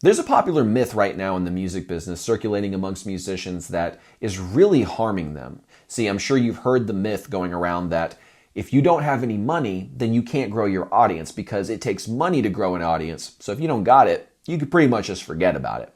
There's a popular myth right now in the music business circulating amongst musicians that is really harming them. See, I'm sure you've heard the myth going around that if you don't have any money, then you can't grow your audience because it takes money to grow an audience. So if you don't got it, you could pretty much just forget about it.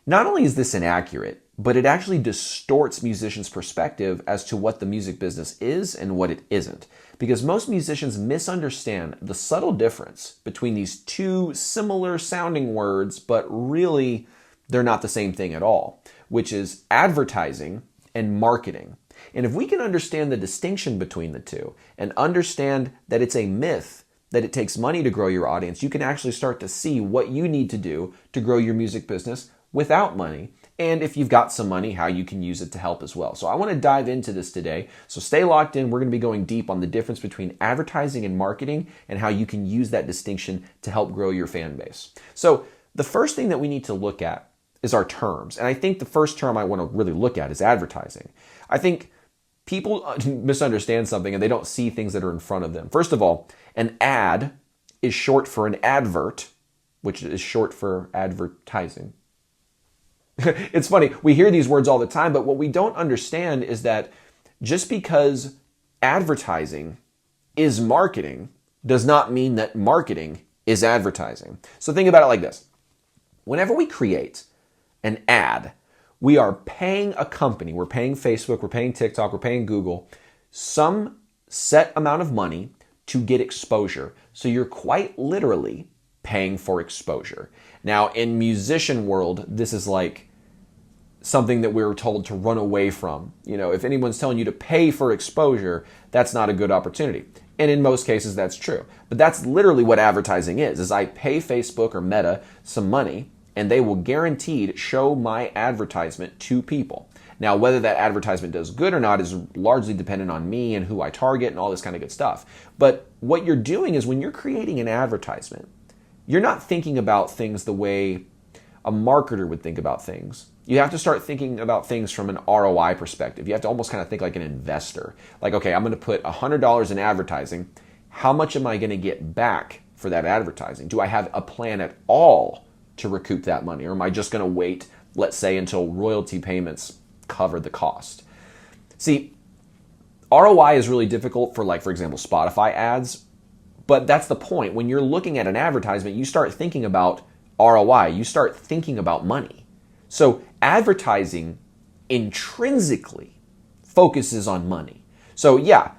Not only is this inaccurate, but it actually distorts musicians' perspective as to what the music business is and what it isn't. Because most musicians misunderstand the subtle difference between these two similar sounding words, but really they're not the same thing at all, which is advertising and marketing. And if we can understand the distinction between the two and understand that it's a myth that it takes money to grow your audience, you can actually start to see what you need to do to grow your music business without money. And if you've got some money, how you can use it to help as well. So I want to dive into this today. So stay locked in. We're going to be going deep on the difference between advertising and marketing and how you can use that distinction to help grow your fan base. So the first thing that we need to look at is our terms. And I think the first term I want to really look at is advertising. I think people misunderstand something and they don't see things that are in front of them. First of all, an ad is short for an advert, which is short for advertising. It's funny, we hear these words all the time, but what we don't understand is that just because advertising is marketing does not mean that marketing is advertising. So think about it like this. Whenever we create an ad, we are paying a company, we're paying Facebook, we're paying TikTok, we're paying Google, some set amount of money to get exposure. So you're quite literally paying for exposure. Now, in musician world, this is like something that we were told to run away from. You know, if anyone's telling you to pay for exposure, that's not a good opportunity. And in most cases, that's true. But that's literally what advertising is I pay Facebook or Meta some money, and they will guaranteed show my advertisement to people. Now, whether that advertisement does good or not is largely dependent on me and who I target and all this kind of good stuff. But what you're doing is when you're creating an advertisement, you're not thinking about things the way a marketer would think about things. You have to start thinking about things from an ROI perspective. You have to almost kind of think like an investor. Like, okay, I'm going to put $100 in advertising. How much am I going to get back for that advertising? Do I have a plan at all to recoup that money? Or am I just going to wait, let's say, until royalty payments cover the cost? See, ROI is really difficult for, like, for example, Spotify ads. But that's the point. When you're looking at an advertisement, you start thinking about ROI. You start thinking about money. So advertising intrinsically focuses on money. So yeah,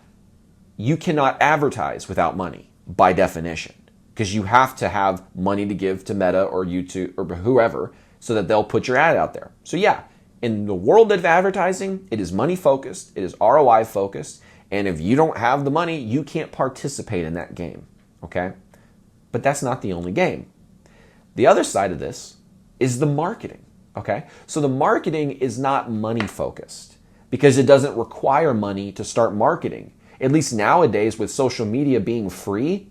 you cannot advertise without money by definition because you have to have money to give to Meta or YouTube or whoever so that they'll put your ad out there. So yeah, in the world of advertising, it is money focused, it is ROI focused, and if you don't have the money, you can't participate in that game, okay? But that's not the only game. The other side of this is the marketing, okay? So the marketing is not money focused because it doesn't require money to start marketing. At least nowadays with social media being free,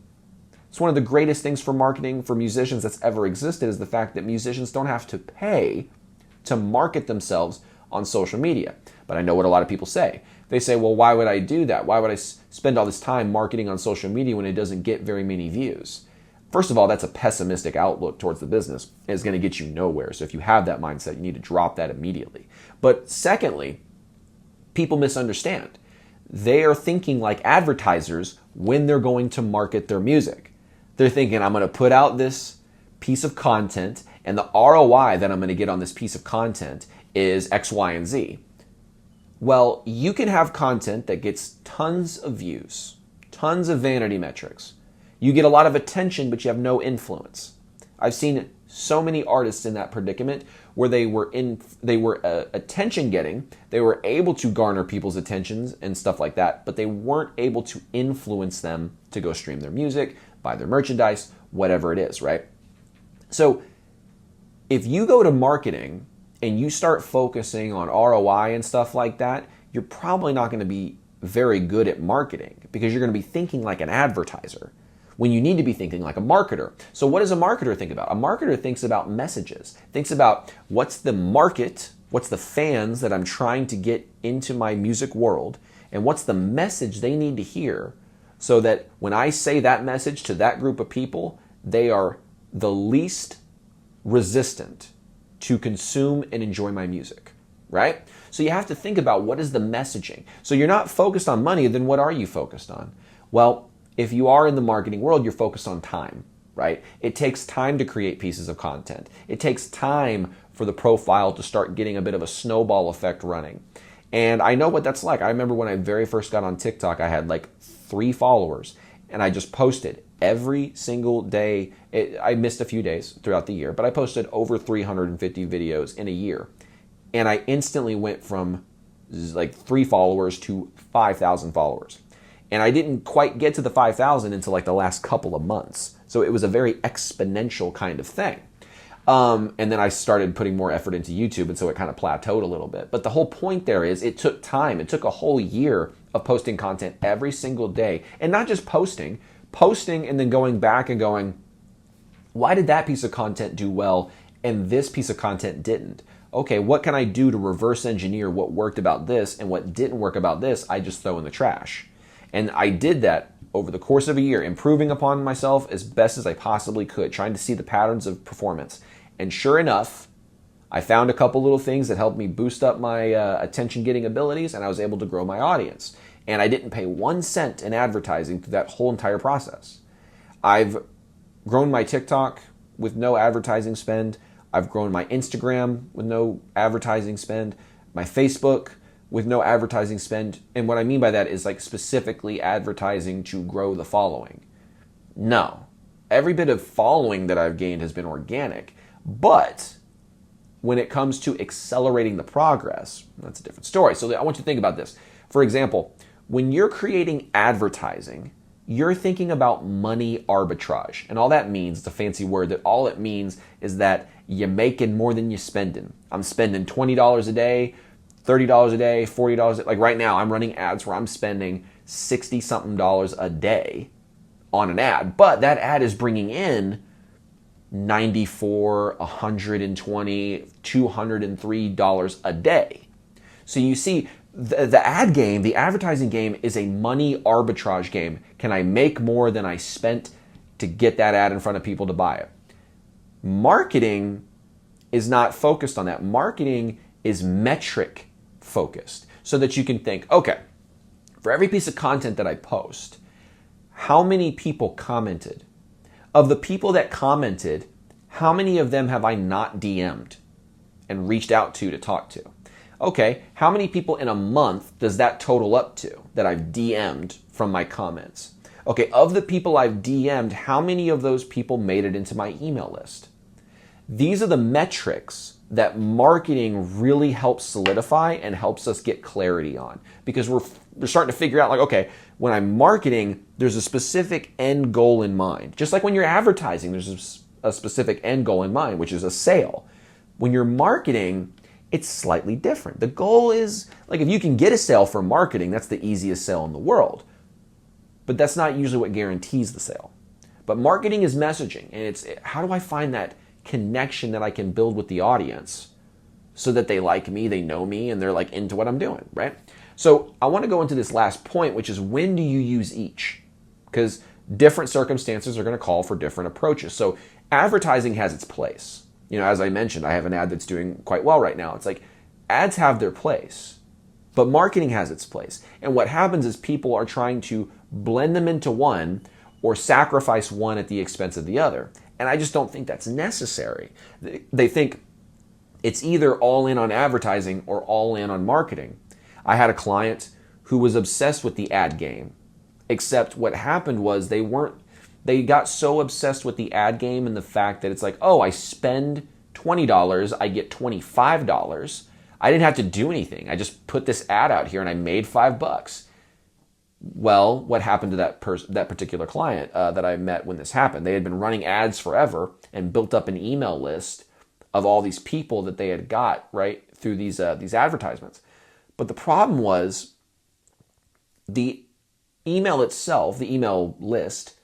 it's one of the greatest things for marketing for musicians that's ever existed is the fact that musicians don't have to pay to market themselves on social media. But I know what a lot of people say. They say, well, why would I do that? Why would I spend all this time marketing on social media when it doesn't get very many views? First of all, that's a pessimistic outlook towards the business. It's going to get you nowhere. So if you have that mindset, you need to drop that immediately. But secondly, people misunderstand. They are thinking like advertisers when they're going to market their music. They're thinking, I'm going to put out this piece of content and the ROI that I'm going to get on this piece of content is X, Y, and Z. Well, you can have content that gets tons of views, tons of vanity metrics. You get a lot of attention, but you have no influence. I've seen so many artists in that predicament where they were attention getting, they were able to garner people's attentions and stuff like that, but they weren't able to influence them to go stream their music, buy their merchandise, whatever it is, right? So if you go to marketing and you start focusing on ROI and stuff like that, you're probably not going to be very good at marketing because you're going to be thinking like an advertiser when you need to be thinking like a marketer. So what does a marketer think about? A marketer thinks about messages, thinks about what's the market, what's the fans that I'm trying to get into my music world, and what's the message they need to hear so that when I say that message to that group of people, they are the least resistant to consume and enjoy my music, right? So you have to think about what is the messaging. So you're not focused on money, then what are you focused on? Well, if you are in the marketing world, you're focused on time, right? It takes time to create pieces of content. It takes time for the profile to start getting a bit of a snowball effect running. And I know what that's like. I remember when I very first got on TikTok, I had like 3 followers and I just posted every single day. I missed a few days throughout the year, but I posted over 350 videos in a year. And I instantly went from like 3 followers to 5,000 followers. And I didn't quite get to the 5,000 until like the last couple of months. So it was a very exponential kind of thing. And then I started putting more effort into YouTube, and so it kind of plateaued a little bit. But the whole point there is it took time. It took a whole year of posting content every single day. And not just posting and then going back and going, why did that piece of content do well and this piece of content didn't? Okay, what can I do to reverse engineer what worked about this, and what didn't work about this, I just throw in the trash. And I did that over the course of a year, improving upon myself as best as I possibly could, trying to see the patterns of performance. And sure enough, I found a couple little things that helped me boost up my attention-getting abilities, and I was able to grow my audience. And I didn't pay 1 cent in advertising through that whole entire process. I've grown my TikTok with no advertising spend. I've grown my Instagram with no advertising spend, my Facebook with no advertising spend. And what I mean by that is like specifically advertising to grow the following. No, every bit of following that I've gained has been organic. But when it comes to accelerating the progress, that's a different story. So I want you to think about this. For example, when you're creating advertising, you're thinking about money arbitrage. And all that means, it's a fancy word, that all it means is that you're making more than you're spending. I'm spending $20 a day, $30 a day, $40. Like right now, I'm running ads where I'm spending $60-something a day on an ad. But that ad is bringing in $94, $120, $203 a day. So you see, the ad game, the advertising game is a money arbitrage game. Can I make more than I spent to get that ad in front of people to buy it? Marketing is not focused on that. Marketing is metric focused, so that you can think, okay, for every piece of content that I post, how many people commented? Of the people that commented, how many of them have I not DM'd and reached out to talk to? Okay, how many people in a month does that total up to that I've DM'd from my comments? Okay, of the people I've DM'd, how many of those people made it into my email list? These are the metrics that marketing really helps solidify and helps us get clarity on, because we're starting to figure out like, okay, when I'm marketing, there's a specific end goal in mind. Just like when you're advertising, there's a specific end goal in mind, which is a sale. When you're marketing, it's slightly different. The goal is, like, if you can get a sale from marketing, that's the easiest sale in the world. But that's not usually what guarantees the sale. But marketing is messaging, and it's how do I find that connection that I can build with the audience so that they like me, they know me, and they're like into what I'm doing, right? So I want to go into this last point, which is when do you use each? Because different circumstances are going to call for different approaches. So advertising has its place. You know, as I mentioned, I have an ad that's doing quite well right now. It's like ads have their place, but marketing has its place. And what happens is people are trying to blend them into one or sacrifice one at the expense of the other. And I just don't think that's necessary. They think it's either all in on advertising or all in on marketing. I had a client who was obsessed with the ad game, except what happened was they got so obsessed with the ad game and the fact that it's like, oh, I spend $20, I get $25. I didn't have to do anything. I just put this ad out here and I made $5. Well, what happened to that particular client that I met when this happened? They had been running ads forever and built up an email list of all these people that they had got right through these advertisements. But the problem was the email itself, the email list,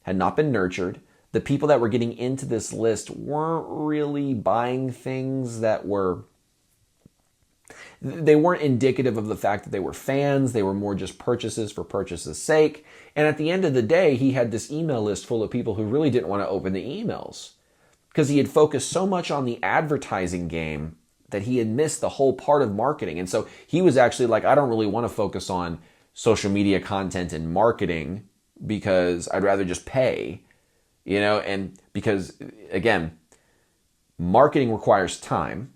had not been nurtured. The people that were getting into this list weren't really buying things they weren't indicative of the fact that they were fans. They were more just purchases for purchase's sake. And at the end of the day, he had this email list full of people who really didn't want to open the emails because he had focused so much on the advertising game that he had missed the whole part of marketing. And so he was actually like, I don't really want to focus on social media content and marketing because I'd rather just pay, and because, again, marketing requires time.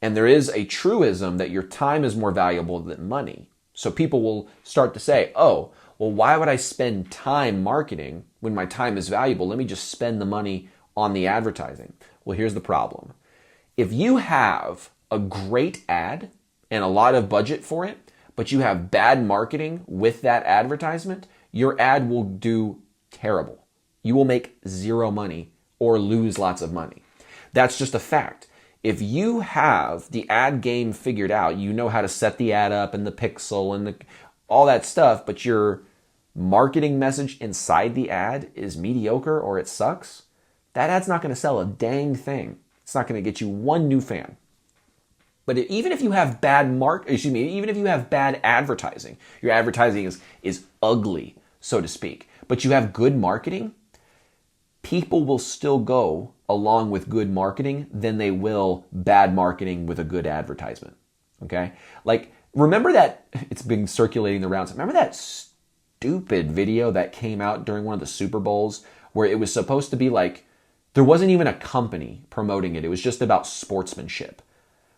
And there is a truism that your time is more valuable than money. So people will start to say, oh, well, why would I spend time marketing when my time is valuable? Let me just spend the money on the advertising. Well, here's the problem. If you have a great ad and a lot of budget for it, but you have bad marketing with that advertisement, your ad will do terrible. You will make zero money or lose lots of money. That's just a fact. If you have the ad game figured out, you know how to set the ad up and the pixel and all that stuff, but your marketing message inside the ad is mediocre or it sucks, that ad's not going to sell a dang thing. It's not going to get you one new fan. But even if you have even if you have bad advertising, your advertising is ugly, so to speak, but you have good marketing, people will still go along with good marketing than they will bad marketing with a good advertisement. Okay? Like, remember that, it's been circulating the rounds. Remember that stupid video that came out during one of the Super Bowls where it was supposed to be like, there wasn't even a company promoting it. It was just about sportsmanship,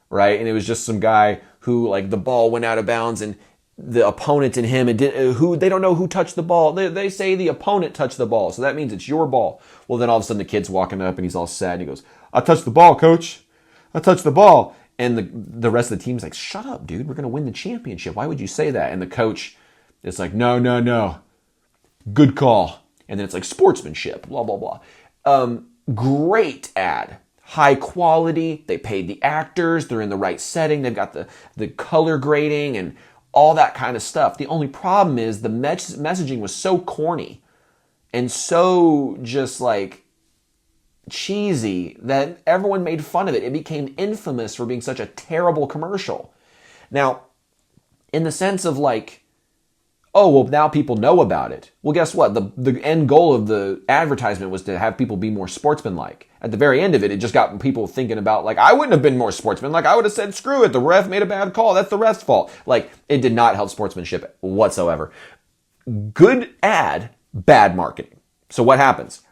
right? And it was just some guy who, like, the ball went out of bounds and the opponent and him, they don't know who touched the ball. They say the opponent touched the ball, so that means it's your ball. Well, then all of a sudden the kid's walking up and he's all sad and he goes, I touched the ball, coach. I touched the ball. And the rest of the team's like, shut up, dude. We're going to win the championship. Why would you say that? And the coach is like, no. Good call. And then it's like sportsmanship, blah, blah, blah. Great ad. High quality. They paid the actors. They're in the right setting. They've got the color grading and all that kind of stuff. The only problem is the messaging was so corny and so just like cheesy that everyone made fun of it. It became infamous for being such a terrible commercial. Now, in the sense of like, oh, well, now people know about it. Well, guess what? The end goal of the advertisement was to have people be more sportsmanlike. At the very end of it, it just got people thinking about, like, I wouldn't have been more sportsmanlike. I would have said, screw it. The ref made a bad call. That's the ref's fault. Like, it did not help sportsmanship whatsoever. Good ad, bad marketing. So what happens?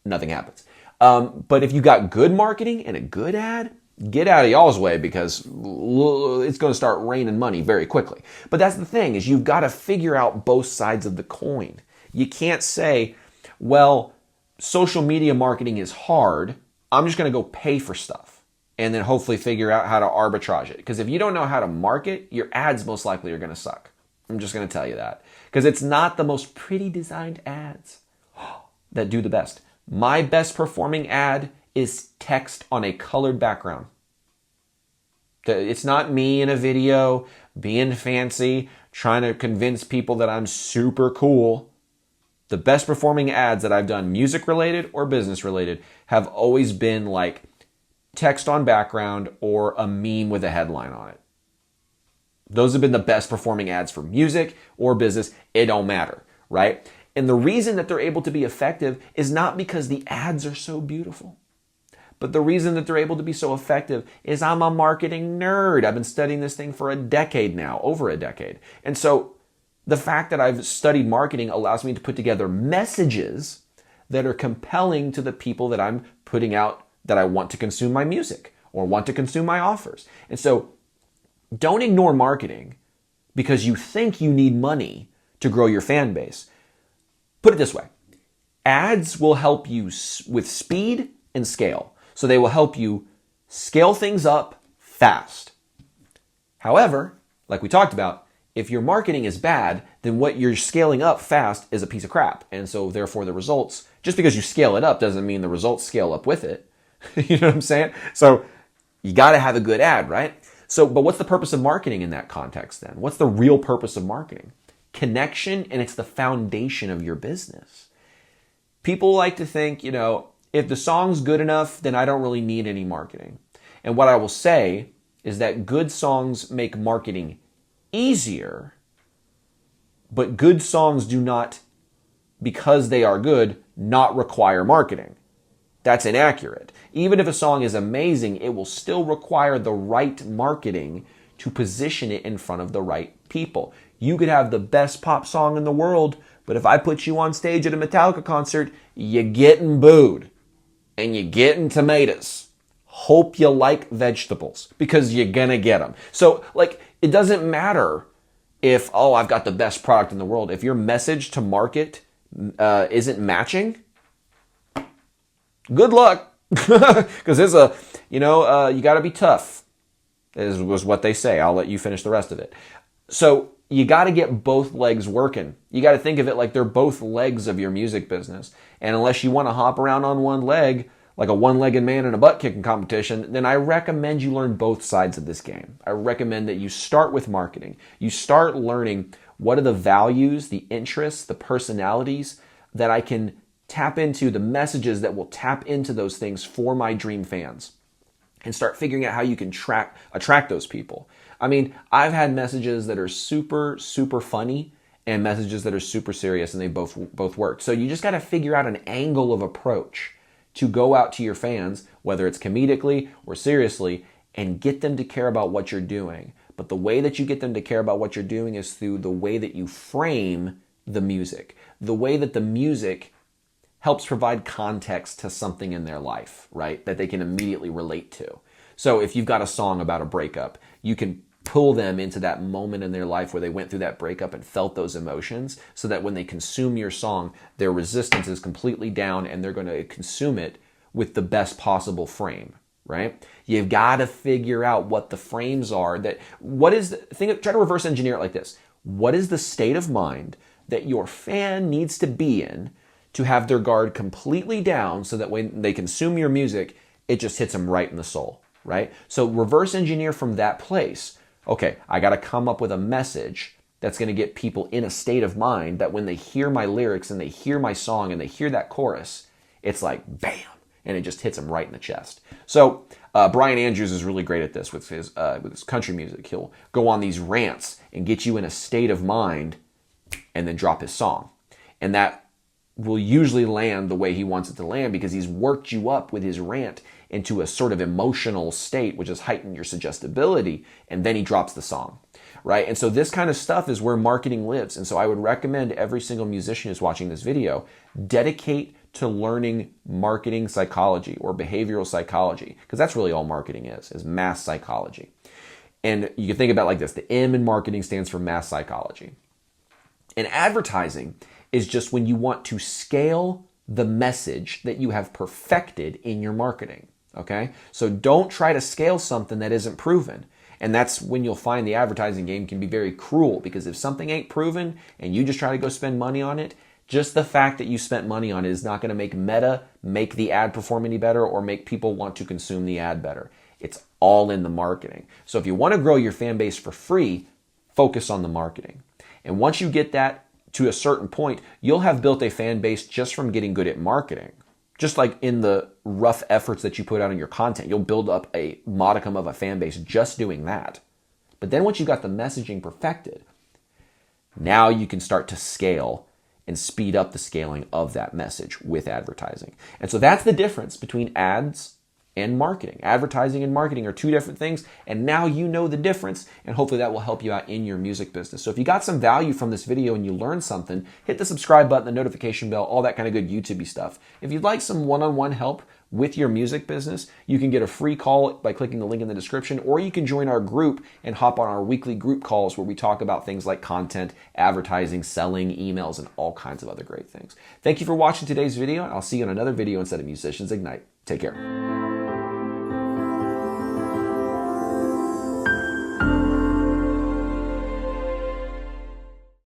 Nothing happens. But if you got good marketing and a good ad, get out of y'all's way because it's going to start raining money very quickly. But that's the thing, is you've got to figure out both sides of the coin. You can't say, well, social media marketing is hard. I'm just going to go pay for stuff and then hopefully figure out how to arbitrage it. Because if you don't know how to market, your ads most likely are going to suck. I'm just going to tell you that. Because it's not the most pretty designed ads that do the best. My best performing ad is text on a colored background. It's not me in a video being fancy, trying to convince people that I'm super cool. The best performing ads that I've done, music related or business related, have always been like text on background or a meme with a headline on it. Those have been the best performing ads for music or business. It don't matter, right? And the reason that they're able to be effective is not because the ads are so beautiful. But the reason that they're able to be so effective is I'm a marketing nerd. I've been studying this thing for a decade now, over a decade. And so the fact that I've studied marketing allows me to put together messages that are compelling to the people that I'm putting out, that I want to consume my music or want to consume my offers. And so don't ignore marketing because you think you need money to grow your fan base. Put it this way. Ads will help you with speed and scale. So they will help you scale things up fast. However, like we talked about, if your marketing is bad, then what you're scaling up fast is a piece of crap. And so therefore the results, just because you scale it up doesn't mean the results scale up with it. You know what I'm saying? So you got to have a good ad, right? So, but what's the purpose of marketing in that context then? What's the real purpose of marketing? Connection, and it's the foundation of your business. People like to think, if the song's good enough, then I don't really need any marketing. And what I will say is that good songs make marketing easier, but good songs do not, because they are good, not require marketing. That's inaccurate. Even if a song is amazing, it will still require the right marketing to position it in front of the right people. You could have the best pop song in the world, but if I put you on stage at a Metallica concert, you're getting booed and you're getting tomatoes. Hope you like vegetables because you're gonna get them. So like, it doesn't matter if, oh, I've got the best product in the world. If your message to market isn't matching, good luck. Because there's you got to be tough, was what they say. I'll let you finish the rest of it. So you got to get both legs working. You got to think of it like they're both legs of your music business. And unless you want to hop around on one leg, like a one-legged man in a butt-kicking competition, then I recommend you learn both sides of this game. I recommend that you start with marketing. You start learning what are the values, the interests, the personalities that I can tap into, the messages that will tap into those things for my dream fans, and start figuring out how you can attract those people. I mean, I've had messages that are super, super funny and messages that are super serious, and they both work. So you just got to figure out an angle of approach to go out to your fans, whether it's comedically or seriously, and get them to care about what you're doing. But the way that you get them to care about what you're doing is through the way that you frame the music, the way that the music helps provide context to something in their life, right? That they can immediately relate to. So if you've got a song about a breakup, you can pull them into that moment in their life where they went through that breakup and felt those emotions, so that when they consume your song, their resistance is completely down and they're going to consume it with the best possible frame, right? You've got to figure out what the frames are. Try to reverse engineer it like this. What is the state of mind that your fan needs to be in to have their guard completely down so that when they consume your music, it just hits them right in the soul, right? So reverse engineer from that place. Okay, I got to come up with a message that's going to get people in a state of mind that when they hear my lyrics and they hear my song and they hear that chorus, it's like bam, and it just hits them right in the chest. So Brian Andrews is really great at this with his country music. He'll go on these rants and get you in a state of mind and then drop his song. And that will usually land the way he wants it to land because he's worked you up with his rant into a sort of emotional state, which has heightened your suggestibility, and then he drops the song, right? And so this kind of stuff is where marketing lives. And so I would recommend every single musician who's watching this video dedicate to learning marketing psychology or behavioral psychology, because that's really all marketing is mass psychology. And you can think about it like this. The M in marketing stands for mass psychology. And advertising is just when you want to scale the message that you have perfected in your marketing, okay? So don't try to scale something that isn't proven. And that's when you'll find the advertising game can be very cruel, because if something ain't proven and you just try to go spend money on it, just the fact that you spent money on it is not going to make Meta make the ad perform any better or make people want to consume the ad better. It's all in the marketing. So if you want to grow your fan base for free, focus on the marketing. And once you get that to a certain point, you'll have built a fan base just from getting good at marketing. Just like in the rough efforts that you put out in your content, you'll build up a modicum of a fan base just doing that. But then once you've got the messaging perfected, now you can start to scale and speed up the scaling of that message with advertising. And so that's the difference between ads and marketing. Advertising and marketing are two different things, and now you know the difference, and hopefully that will help you out in your music business. So if you got some value from this video and you learned something, hit the subscribe button, the notification bell, all that kind of good YouTube-y stuff. If you'd like some one-on-one help with your music business, you can get a free call by clicking the link in the description, or you can join our group and hop on our weekly group calls where we talk about things like content, advertising, selling, emails, and all kinds of other great things. Thank you for watching today's video, and I'll see you in another video instead of Musicians Ignite. Take care.